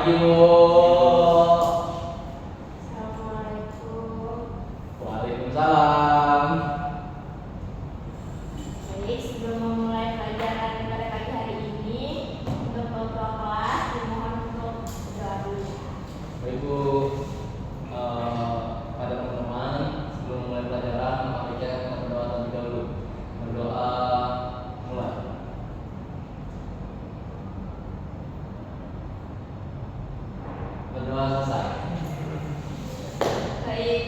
pagi, Bu. Assalamualaikum. Waalaikumsalam. Baik, sebelum memulai pelajaran pada pagi hari ini, untuk ketua kelas dimohon untuk berdoa dulu. Baik, Bu. Pada teman-teman, sebelum mulai pelajaran, mari kita berdoa terlebih dahulu. Berdoa mulai. Berdoa selesai. Baik,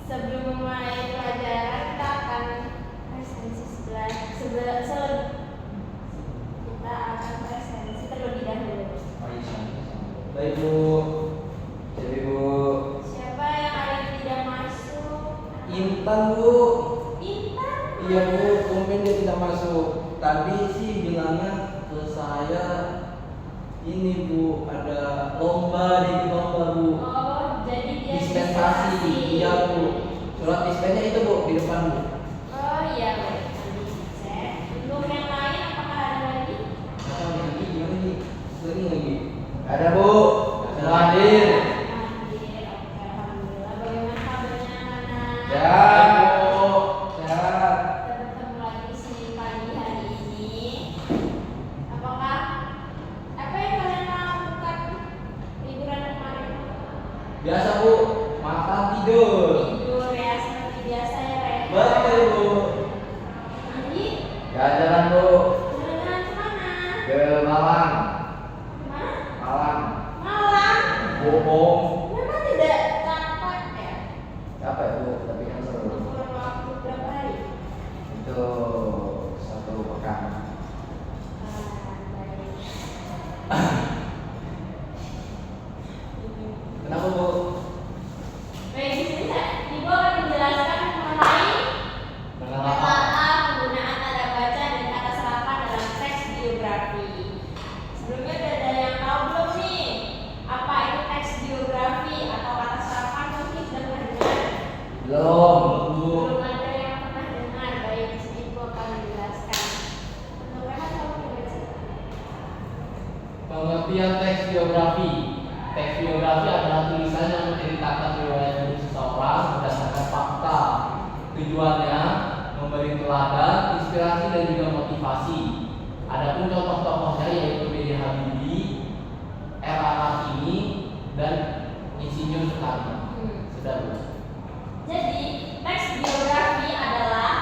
sebelum memulai pelajaran kita akan presensi kita akan presensi terlebih dahulu. Baik, Bu. Jadi, Bu. Siapa yang hari ini tidak masuk? Intan, Bu. Intan. Iya, Bu. Tumben dia tidak masuk. Tadi sih bilangnya ke saya ini, Bu, ada lomba di lomba, Bu. Oh, jadi dia Dispensasi. Iya, Bu. Surat dispennya itu, Bu, di depan, Bu. Oh iya, baik. Nanti cek. Belum yang lain apakah ada lagi? Lagi gimana nih? Sering lagi. Ada, Bu. Sudah hadir. Hadir. Oke, alhamdulillah. Bagaimana kabarnya, anak? Sehat, Bu. Sehat. Kita bertemu lagi di sini pagi hari ini. Apakah apa yang kalian lakukan liburan kemarin? Biasa, Bu. Makan tidur. Tidur ya, seperti biasa ya, Rek. Betul, Bu. Nanti Jalan-jalan, Bu. jalan-jalan kemana? Ke Malang. Kemana? Malang. Malang. Bohong. Memang tidak capek ya? Apa itu? Tapi kan seru. Kurang waktu berapa hari? Itu 1 pekan. Baik. Kenapa, Bu? Baik, di sini Ibu akan menjelaskan mengenai Dengan apa? metode penggunaan tanda baca dan kata serapan dalam teks biografi. Sebelumnya ada yang tahu belum nih apa itu teks biografi atau kata serapan? Mungkin sudah pernah dengar? Belum, Bu. Belum ada yang pernah dengar. Baik, di sini Ibu akan menjelaskan. Untuk Rehan, kamu membaca. Pengertian teks biografi. Teks biografi adalah tulisan yang menceritakan riwayat hidup seseorang berdasarkan fakta. Tujuannya memberi teladan, inspirasi dan juga motivasi. Adapun contoh tokohnya yaitu B.J. Habibie, R.A. Kartini, dan Insinyur Soekarno. Sudah, Bu. Jadi, teks biografi adalah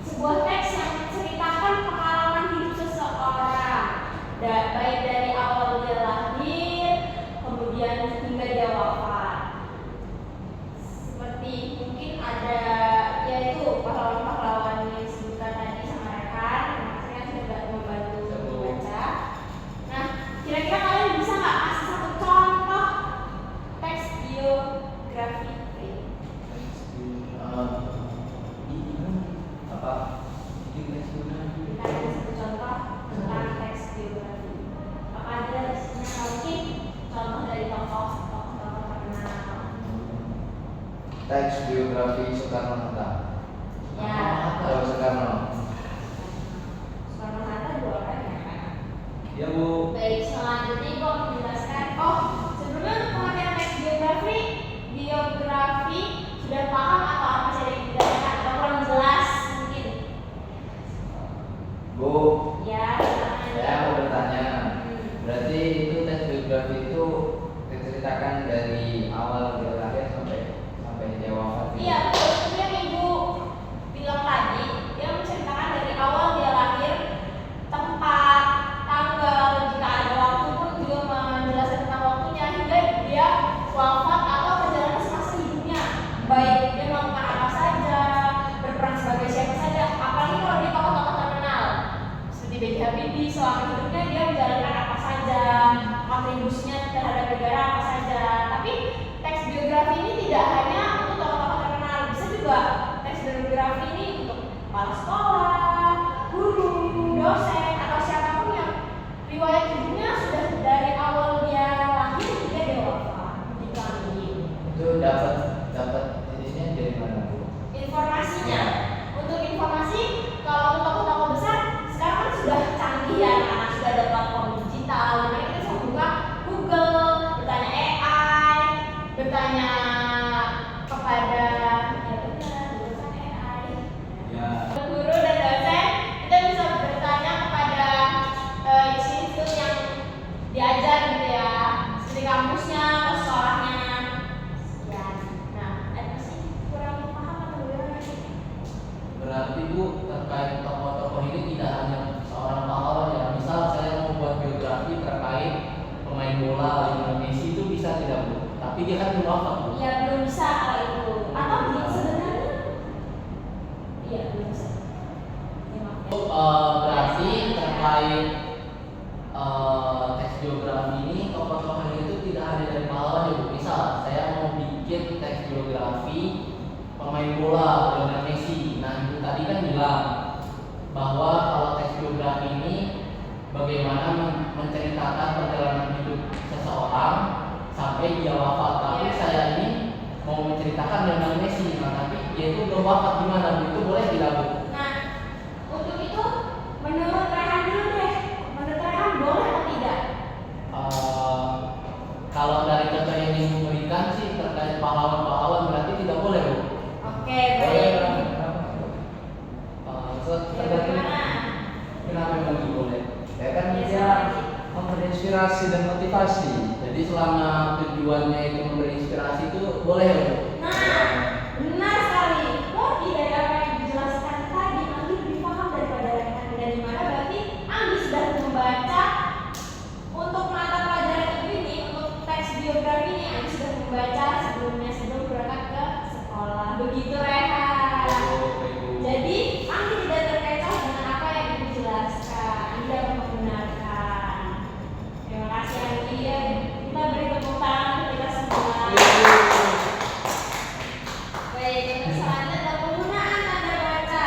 sebuah teks yang menceritakan pengalaman hidup seseorang, baik dari awal dia lahir, kemudian hingga dia wafat. Seperti mungkin ada yaitu pahlawan-pahlawan yang disebutkan tadi sama rekan, maksudnya sudah membantu membaca. Nah, kira-kira kalian bisa nggak kasih satu contoh teks biografi? Apa? Ini teks biografi. Kita ada satu contoh tentang teks biografi. Apa ada di sini mungkin contoh dari tokoh-tokoh terkenal? Teks biografi Soekarno-Hatta. Ya, Kalau Soekarno. Soekarno-Hatta 2 orang ya kan? Ya, Bu. Baik, selanjutnya Ibu akan menjelaskan. Oh, sebelumnya untuk pengertian teks biografi sudah paham atau apa saja yang dijelaskan atau kurang jelas mungkin? Bu, Ya, saya mau bertanya. Berarti itu teks biografi itu diceritakan dari awal dia lahir sampai dia wafat. Iya, betul. Seperti yang Ibu bilang tadi, dia menceritakan dari awal dia lahir, tempat, tanggal, jika ada waktu pun juga wafat. Iya, belum bisa kalau itu. Atau Belum bisa. sebenarnya iya belum bisa. Ya, maaf ya. Berarti terkait teks biografi ini tokoh-tokohnya itu tidak hanya dari pahlawan ya Bu. Misal saya mau bikin teks biografi pemain bola Lionel Messi. Nah Ibu tadi kan bilang bahwa kalau teks biografi ini bagaimana menceritakan perjalanan hidup seseorang sampai dia wafat. Tapi Iya. saya ini mau menceritakan Lionel Messi, nah tapi dia itu belum wafat, gimana Bu? Itu boleh tidak Bu? Nah, untuk itu menurut Rehan dulu deh. Menurut Rehan boleh atau tidak? Kalau dari contoh yang diberikan sih terkait pahlawan-pahlawan berarti tidak boleh Bu. Oke, Boleh. baik. Ya, bagaimana? Kenapa memang tidak boleh? Ya kan Ya, dia memberi inspirasi dan motivasi. Jadi selama tujuannya itu memberi inspirasi itu boleh ya Bu? Nah, benar sekali. Berarti dari apa yang dijelaskan tadi, Anggi lebih paham daripada Rehan. Dan di mana berarti Anggi sudah membaca untuk mata pelajaran ini, untuk teks biografi ini, Anggi sudah membaca sebelumnya sebelum berangkat ke sekolah. Begitu Rehan. Jadi Anggi tidak terkecoh dengan apa yang dijelaskan. Anggi dapat membenarkan. Terima kasih Anggi ya. Kita beri tepuk tangan untuk kita semua. Baik, untuk selanjutnya adalah penggunaan tanda baca.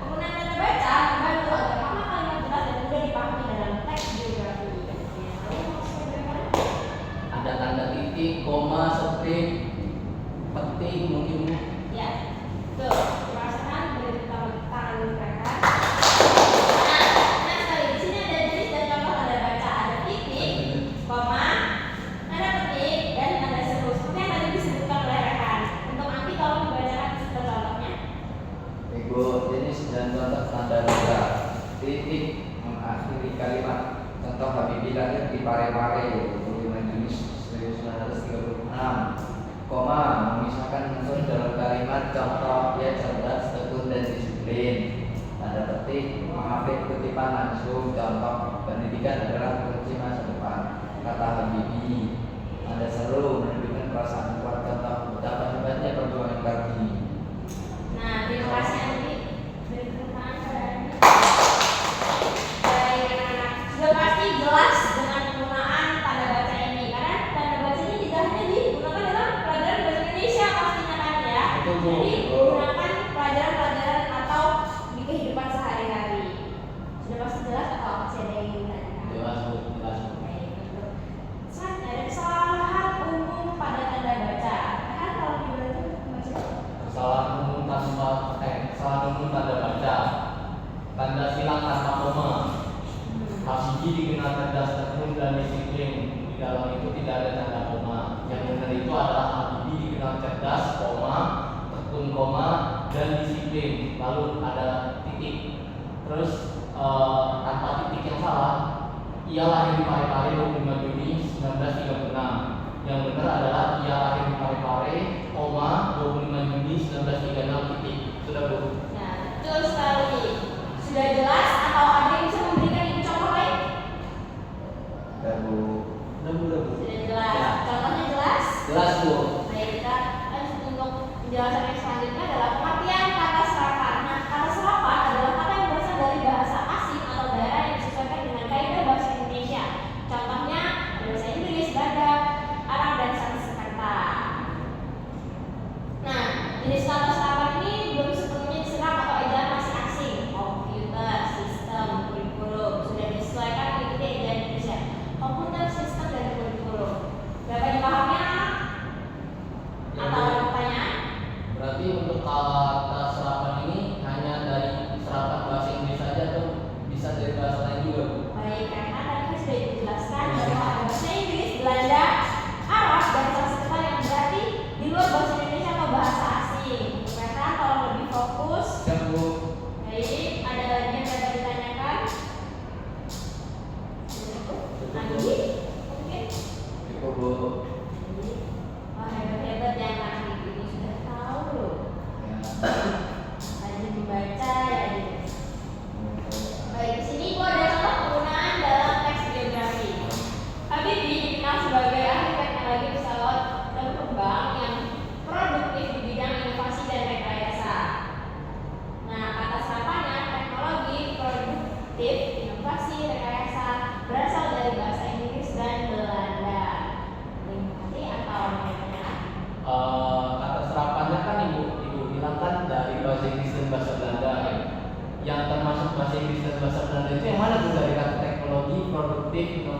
Penggunaan tanda baca membantu agar makna kalimat jelas dan mudah dipahami dalam teks biografi. Lalu maksudnya bagaimana? Ada tanda titik, koma, strip, petik mungkin Bu. Ya, betul. Perasaan beri tepuk tangan mereka. Nah sekali di sini ada jenis dan contoh tanda baca. Ada titik, koma, tanda petik, dan tanda seru. Seperti yang tadi disebutkan oleh Rehan. Untuk Anggi tolong membacakan contohnya. Ibu jenis dan contoh tanda baca. Titik mengakhiri kalimat. Contoh Habibie lahir di Parepare 25 Juni 1936. Koma memisahkan unsur dalam kalimat. Contoh dia cerdas, tekun dan disiplin. Tanda petik mengambil kutipan langsung. Contoh pendidikan adalah kunci masa depan. Kata Habibie. Tanda seru menunjukkan perasaan kuat. Contoh betapa hebatnya perjuangan Kartini. Nah, terima kasih Anggi. Beri tepuk tangan pada Anggi. Baik anak-anak, sudah pasti jelas dengan penggunaan tanda baca ini. Karena tanda baca ini tidak hanya digunakan dalam pelajaran bahasa Indonesia pastinya kan ya. Betul, Bu. Jadi gunakan pelajaran-pelajaran atau di kehidupan sehari-hari. Sudah pasti jelas atau masih ada yang ingin ditanyakan? Jelas Bu, jelas Bu. Baik, betul. Selanjutnya ada kesalahan umum pada tanda baca. Kan kalau gimana tuh membaca? Kesalahan umum tanda baca. Tanda silang tanpa koma. Habibie dikenal cerdas, tekun dan disiplin. Di dalam itu tidak ada tanda koma. Yang benar itu adalah Habibie dikenal cerdas, koma, tekun koma, dan disiplin. Lalu ada titik. Terus tanpa titik yang salah. Ia lahir di Parepare 25 Juni 1936. Yang benar adalah ia lahir di Parepare, koma, 25 Juni 1936 titik. Sudah Bu? Nah, betul sekali. Sudah jelas atau ada yang bisa memberikan ibu contoh lain? Dan Bu. Sudah Bu. Sudah jelas. Ya. Contohnya jelas. Jelas Bu. Baik, kita lanjut untuk penjelasan yang selanjutnya adalah pengertian kata serapan. Nah, kata serapan adalah kata yang berasal dari bahasa asing atau daerah yang disesuaikan dengan kaidah bahasa Indonesia. Contohnya ada bahasa Inggris, Belanda, Arab, dan Sanskerta. Nah, jenis kata serapan ini belum sepenuhnya diserap atau ejaan masih asing. Komputer, sistem, kurikulum sudah disesuaikan mengikuti ejaan Indonesia. Komputer, sistem, dan kurikulum. Dapat dipahami anak? Atau ada pertanyaan? Berarti untuk kata serapan ini hanya dari serapan bahasa Inggris saja atau bisa dari bahasa lain juga Bu? Baik, karena tadi kan sudah dijelaskan bahwa ada bahasa Inggris, Belanda, Arab, dan Sanskerta yang berarti di luar bahasa Indonesia atau bahasa asing. Mereka kalau lebih fokus. Siap Bu. Baik, ada lagi yang dapat ditanyakan? Lagi? Mungkin? Cukup Bu. Wah, hebat-hebat ya Kak Andi. Ini sudah tahu loh. Ya. Rajin membaca ya ini. Baik, di sini gua ada contoh penggunaan dalam teks biografi. Habibie dikenal sebagai ahli teknologi pesawat terbang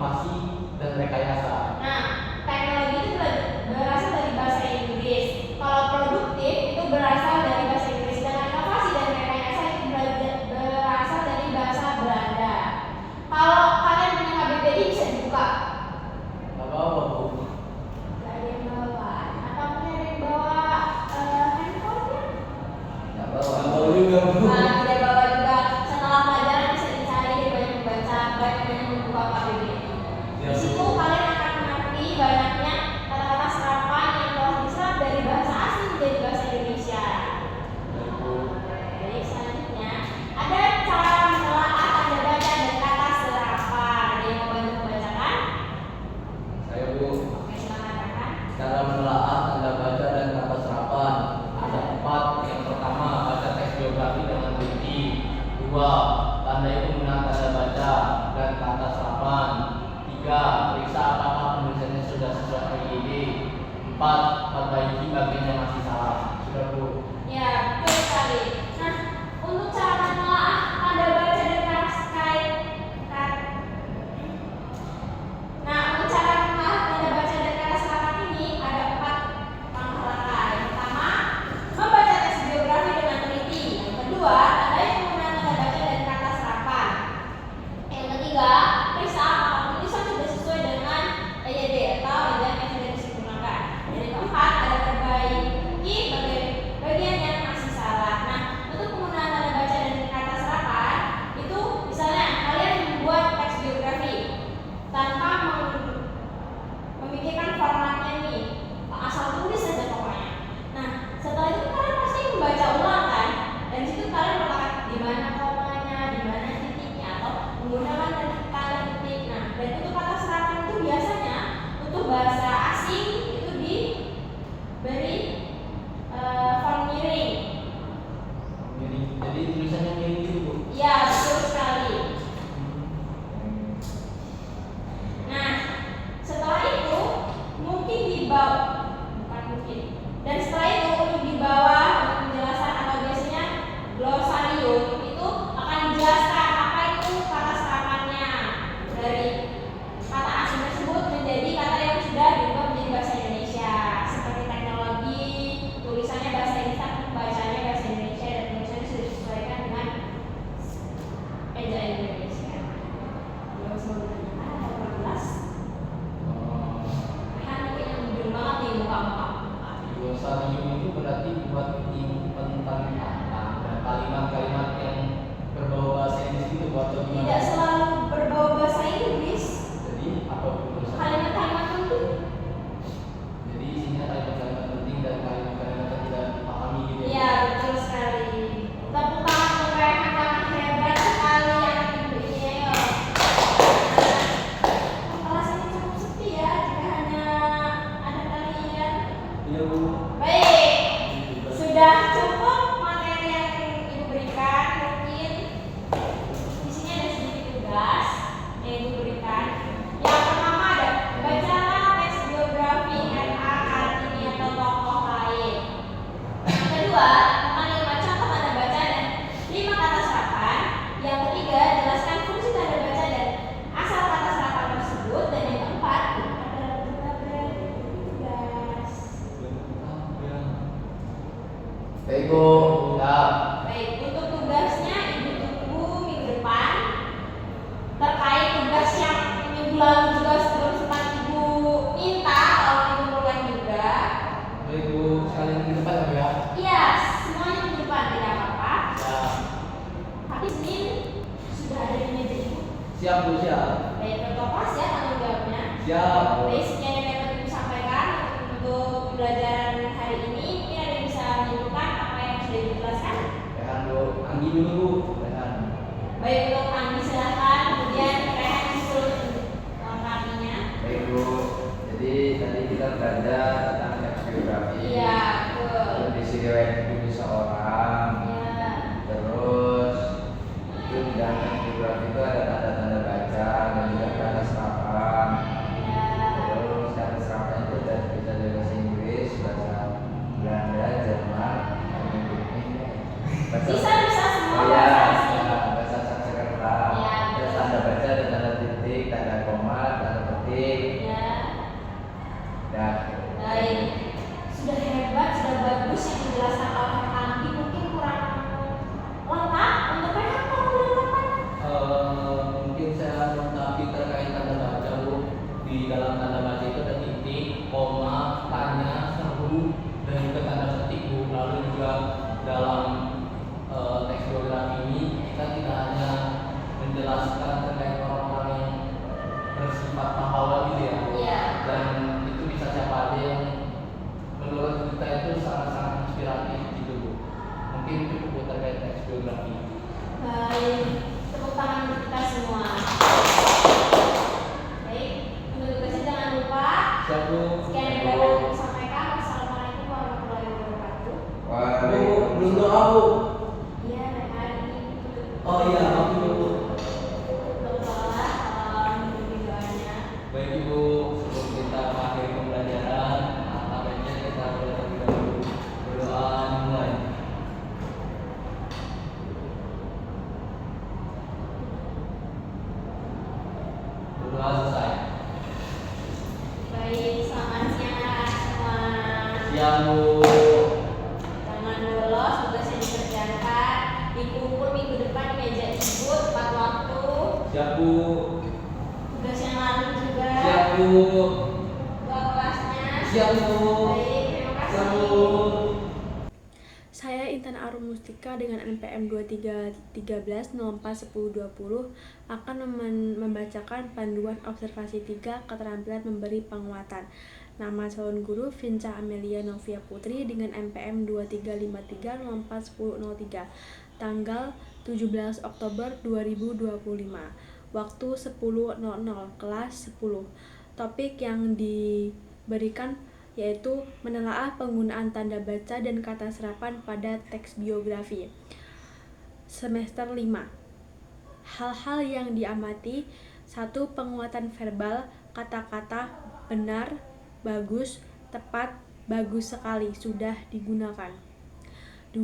inovasi dan rekayasa. Nah, teknologi itu berasal dari bahasa Inggris. Kalau produktif itu berasal dari bahasa Inggris, dan inovasi dan rekayasa itu berasal dari bahasa Belanda. Kalau kalian punya HBPI bisa dibuka. Gak apa-apa Bu. Gak ada yang bawa. Atau punya ada yang bawa handphone-nya? Nggak Gak bawa. tahu juga Bu. Nah, tidak bawa juga. Setelah pelajaran bisa dicari, banyak membaca, banyak membuka KBBI. Ya, Di situ Bu. kalian akan mengerti banyaknya kata-kata serapan yang telah diserap dari bahasa asing menjadi bahasa Indonesia. Baik, Bu. Jadi selanjutnya ada cara menelaah tanda baca dan kata serapan. Ada yang mau bantu membacakan? Saya Bu. Oke, silakan rekan. Cara menelaah tanda baca dan kata serapan ada 4. Yang pertama, baca teks biografi dengan teliti. 2. Tandai penggunaan tanda baca dan kata serapan. 3. Periksa apakah penulisannya sudah sesuai IED. 4. Perbaiki bagian yang masih salah. Sudah Bu. Ya, betul sekali. Nah, untuk cara menelaah tanda baca dan kata Nah, untuk cara menelaah tanda baca dan kata serapan ini ada 4 langkah-langkah. Yang pertama, membaca teks biografi dengan teliti. Yang kedua, tandai penggunaan tanda baca dan kata serapan. Yang ketiga, periksa apakah tulisan sudah sesuai dengan EYD atau ejaan yang sudah disempurnakan. Dan yang keempat, ada perbaiki bagian yang masih salah. Nah, untuk penggunaan tanda baca dan kata serapan itu misalnya kalian membuat teks biografi tanpa memikirkan formatnya nih, asal tulis saja pokoknya. Nah, setelah itu kalian pasti membaca ulang kan, dan di situ kalian meletakkan di mana komanya, di mana titiknya, atau menggunakan tanda titik. Nah, dan untuk kata serapan itu biasanya untuk bahasa asing itu diberi font miring. Miring. Jadi tulisannya miring gitu Bu. Ya, betul sekali. Nah, setelah itu mungkin bukan mungkin. Dan setelah itu untuk di bawah untuk penjelasan atau biasanya glosarium itu akan dijelaskan apa itu kata serapannya dari kata asing tersebut menjadi kata yang sudah diubah menjadi bahasa Indonesia, seperti teknologi, tulisannya bahasa Inggris tapi pembacanya bahasa Indonesia, dan tulisannya sudah disesuaikan dengan ejaan Indonesia. Belum semua ada 14. Kan ini yang mudah banget nih muka-muka. Glosarium itu berarti buat nyimpen kata dan kalimat-kalimat yang berbau bahasa Inggris itu buat Tidak gimana? selalu berbau bahasa Inggris. Jadi apa Bu glosarium? Kalimat-kalimat penting. Jadi isinya kalimat-kalimat penting dan kalimat-kalimat yang tidak dipahami gitu ya. Iya, betul sekali. Tepuk tangan untuk mereka kami hebat sekali anak ibu ini, ayo. Nah, kelas ini cukup sepi ya jika hanya ada kalian. Iya Bu. Baik, sudah cukup materi yang ibu berikan. Mungkin di sini ada sedikit tugas yang ibu berikan. Yang pertama ada bacalah teks biografi R.A. Kartini atau tokoh lain. Yang kedua, tentang 5 contoh tanda baca dan 5 kata serapan. Yang ketiga, jelaskan fungsi tanda baca dan asal kata serapan tersebut. Dan yang keempat, adalah tugas. Baik Bu. Siap. Baik, untuk tugasnya ibu tunggu minggu depan. Terkait tugas yang minggu lalu juga belum sempat ibu minta, kalau ibu mulai juga. Baik Bu, sekalian di depan ya Bu ya. Iya, semuanya minggu depan tidak apa-apa. Ya. Tapi Senin sudah ada di meja ibu. Siap Bu, siap. Baik, ketua kelas ya tanggung jawabnya. Siap. Baik, sekian yang dapat ibu sampaikan untuk pembelajaran hari ini. Mungkin ada yang bisa menyimpulkan apa yang sudah dijelaskan. Rehan Bu, Anggi dulu Bu. Rehan. Baik, untuk Andi silahkan. Kemudian Rehan disuruh melengkapinya. Baik Bu. Jadi tadi kita belajar tentang teks biografi. Iya, betul. Kondisi riwayat hidup seseorang. Iya. Terus itu di dalam teks biografi itu ada tanda-tanda baca dan juga kata serapan. Iya. Terus kata serapan itu bisa dari bahasa Inggris, bahasa Belanda, Jerman, bahasa Bisa semua Oh ya, bahasa asing. bahasa Sanskerta. Iya, Terus betul. tanda baca ada tanda titik, tanda koma, di dalam tanda baca itu ada titik, koma, tanya, seru, dan juga tanda petik Bu. Lalu juga dalam teks biografi ini kita tidak hanya menjelaskan terkait orang-orang yang bersifat pahlawan gitu ya, Iya. dan itu bisa siapa aja yang menurut kita itu sangat-sangat inspiratif gitu Bu. Mungkin cukup Bu terkait teks biografi. Baik, tepuk tangan untuk kita semua. Baik, untuk tugasnya jangan lupa. Siap Bu. Sekian yang dapat aku sampaikan. Wassalamualaikum warahmatullahi wabarakatuh. Bu, belum doa Bu. Iya, dan hari ini Oh iya, maaf Bu. berdoa, memimpin doanya. Baik Ibu, sebelum kita mengakhiri pembelajaran, apa baiknya kita boleh terlebih dahulu berdoa dimulai. Berdoa selesai. Baik, selamat siang anak semua. Siang Bu. Jangan bolos, tugas yang dikerjakan. Dikumpul minggu depan di meja ibu tepat waktu. Siap Bu. Tugas yang lalu juga. Siap Bu. Doa kelasnya. Siap Bu. Baik, terima kasih. Siap Bu. Saya Intan Arum Mustika dengan NPM 2313041020 akan membacakan panduan observasi 3 keterampilan memberi penguatan. Nama calon guru Vinca Amelia Novia Putri dengan NPM 2353041003. Tanggal 17 Oktober 2025. Waktu 10.00, kelas 10. Topik yang diberikan yaitu menelaah penggunaan tanda baca dan kata serapan pada teks biografi. Semester 5. Hal-hal yang diamati: 1. Penguatan verbal, kata-kata benar, bagus, tepat, bagus sekali sudah digunakan. 2.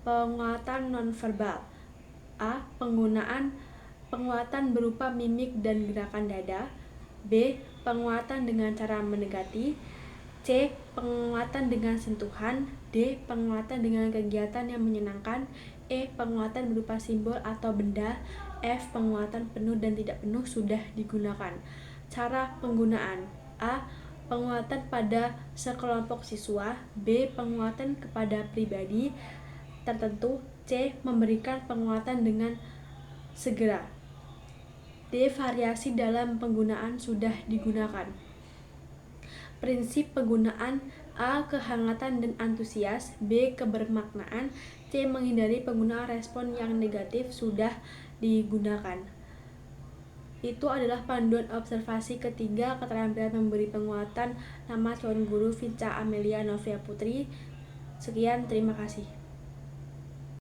Penguatan nonverbal. A. Penguatan berupa mimik dan gerakan dada. B. Penguatan dengan cara mendekati. C. Penguatan dengan sentuhan. D. Penguatan dengan kegiatan yang menyenangkan. E. Penguatan berupa simbol atau benda. F. Penguatan penuh dan tidak penuh sudah digunakan. Cara penggunaan: A. Penguatan pada sekelompok siswa. B. Penguatan kepada pribadi tertentu. C. Memberikan penguatan dengan segera. D. Variasi dalam penggunaan sudah digunakan. Prinsip penggunaan: A. Kehangatan dan antusias. B. Kebermaknaan. C. Menghindari penggunaan respon yang negatif sudah digunakan. Itu adalah panduan observasi ketiga keterampilan memberi penguatan. Nama calon guru Vinca Amelia Novia Putri. Sekian, terima kasih.